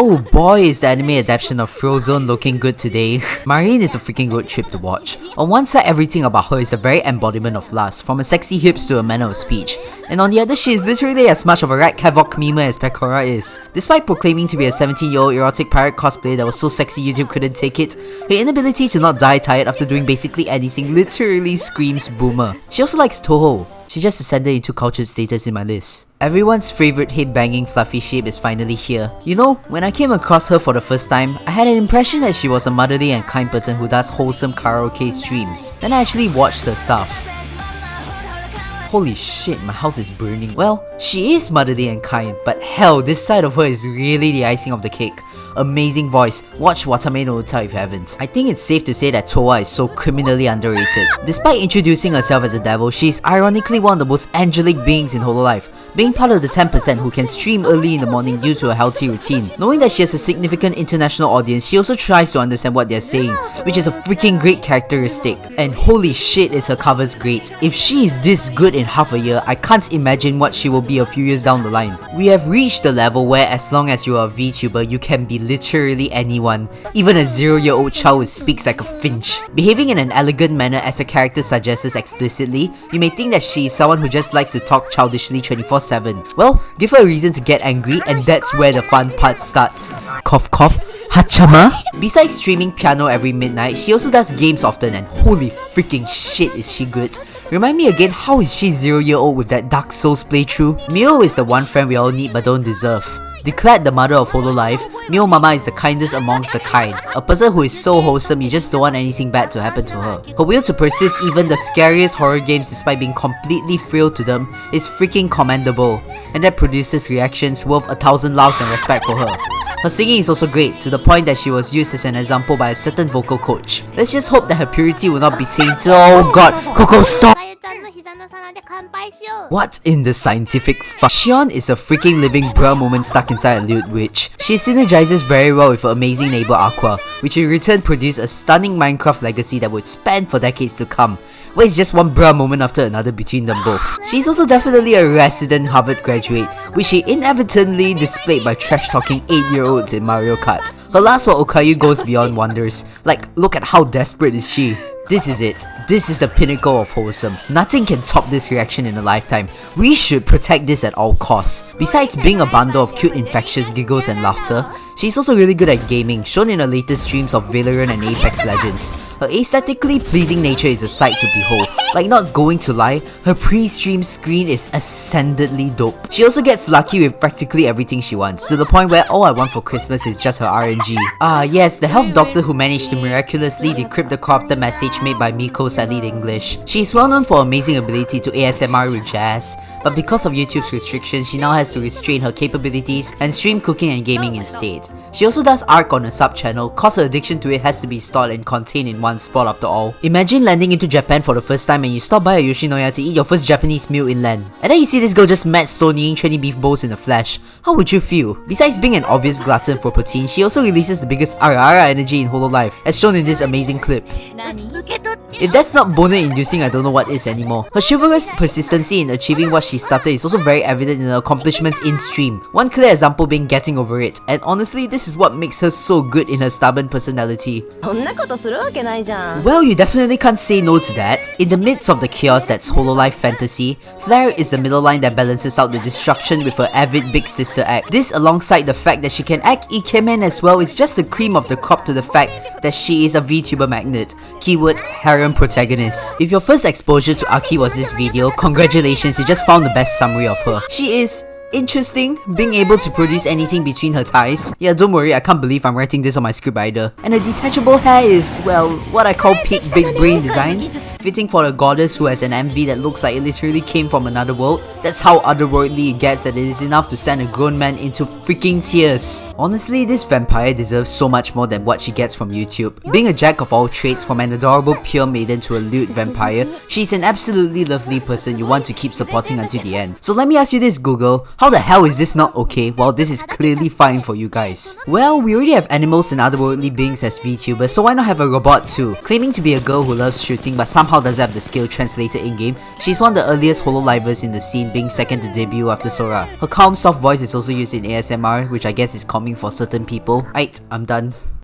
Oh boy, is the anime adaptation of Frozen looking good today. Marine is a freaking road trip to watch. On one side, everything about her is a very embodiment of lust, from her sexy hips to her manner of speech. And on the other, she is literally as much of a rat havoc meme as Pekora is. Despite proclaiming to be a 17-year-old erotic pirate cosplayer that was so sexy YouTube couldn't take it, her inability to not die tired after doing basically anything literally screams boomer. She also likes Toho. She just ascended into cultured status in my list. Everyone's favorite head-banging fluffy shape is finally here. You know, when I came across her for the first time, I had an impression that she was a motherly and kind person who does wholesome karaoke streams. Then I actually watched her stuff. Holy shit, my house is burning. Well, she is motherly and kind, but hell, this side of her is really the icing of the cake. Amazing voice. Watch Watame no Uta if you haven't. I think it's safe to say that Towa is so criminally underrated. Despite introducing herself as a devil, she is ironically one of the most angelic beings in Hololive, being part of the 10% who can stream early in the morning due to a healthy routine. Knowing that she has a significant international audience, she also tries to understand what they're saying, which is a freaking great characteristic. And holy shit is her covers great. If she is this good in half a year, I can't imagine what she will be a few years down the line. We have reached the level where as long as you are a VTuber, you can be literally anyone. Even a 0-year-old child who speaks like a finch. Behaving in an elegant manner as her character suggests explicitly, you may think that she is someone who just likes to talk childishly 24/7. Well, give her a reason to get angry and that's where the fun part starts. Cough cough. Hachama? Besides streaming piano every midnight, she also does games often and holy freaking shit is she good. Remind me again, how is she 0-year-old with that Dark Souls playthrough? Mio is the one friend we all need but don't deserve. Declared the mother of Hololive, Mio Mama is the kindest amongst the kind. A person who is so wholesome you just don't want anything bad to happen to her. Her will to persist even the scariest horror games despite being completely frail to them is freaking commendable. And that produces reactions worth 1,000 laughs and respect for her. Her singing is also great, to the point that she was used as an example by a certain vocal coach. Let's just hope that her purity will not be tainted. Oh god, Coco stop! What in the scientific fuck? Shion is a freaking living bruh moment stuck inside a lewd witch. She synergizes very well with her amazing neighbor Aqua, which in return produced a stunning Minecraft legacy that would span for decades to come, where it's just one bruh moment after another between them both. She's also definitely a resident Harvard graduate, which she inadvertently displayed by trash-talking 8-year-olds in Mario Kart. Her last one Okayu goes beyond wonders. Like, look at how desperate is she. This is it. This is the pinnacle of wholesome. Nothing can top this reaction in a lifetime. We should protect this at all costs. Besides being a bundle of cute infectious giggles and laughter, she's also really good at gaming, shown in her latest streams of Valorant and Apex Legends. Her aesthetically pleasing nature is a sight to behold. Like, not going to lie, her pre-stream screen is ascendantly dope. She also gets lucky with practically everything she wants, to the point where all I want for Christmas is just her RNG. Yes, the health doctor who managed to miraculously decrypt the corrupted message made by Miko's lead English. She is well known for her amazing ability to ASMR with jazz, but because of YouTube's restrictions, she now has to restrain her capabilities and stream cooking and gaming instead. She also does ARC on her sub-channel, cause her addiction to it has to be stored and contained in one spot after all. Imagine landing into Japan for the first time and you stop by a Yoshinoya to eat your first Japanese meal inland. And then you see this girl just mad stone eating trendy beef bowls in the flesh. How would you feel? Besides being an obvious glutton for protein, she also releases the biggest ara energy in Hololive, as shown in this amazing clip. If that's not boner-inducing, I don't know what is anymore. Her chivalrous persistency in achieving what she started is also very evident in her accomplishments in-stream. One clear example being getting over it, and honestly, this is what makes her so good in her stubborn personality. Well, you definitely can't say no to that. In the midst of the chaos that's Hololive fantasy, Flare is the middle line that balances out the destruction with her avid big sister act. This, alongside the fact that she can act ikemen as well, is just the cream of the crop to the fact that she is a VTuber magnet. Keyword, harem protagonist. If your first exposure to Aki was this video, congratulations, you just found the best summary of her. She is interesting, being able to produce anything between her thighs. Yeah, don't worry, I can't believe I'm writing this on my script either. And her detachable hair is, well, what I call peak big brain design. Fitting for a goddess who has an MV that looks like it literally came from another world. That's how otherworldly it gets that it is enough to send a grown man into freaking tears. Honestly, this vampire deserves so much more than what she gets from YouTube. Being a jack of all trades, from an adorable pure maiden to a lewd vampire, she's an absolutely lovely person you want to keep supporting until the end. So let me ask you this, Google. How the hell is this not okay? Well, this is clearly fine for you guys. Well, we already have animals and otherworldly beings as VTubers, so why not have a robot too? Claiming to be a girl who loves shooting but somehow doesn't have the skill translated in-game, she's one of the earliest Hololivers in the scene, being second to debut after Sora. Her calm, soft voice is also used in ASMR, which I guess is calming for certain people. Right, I'm done.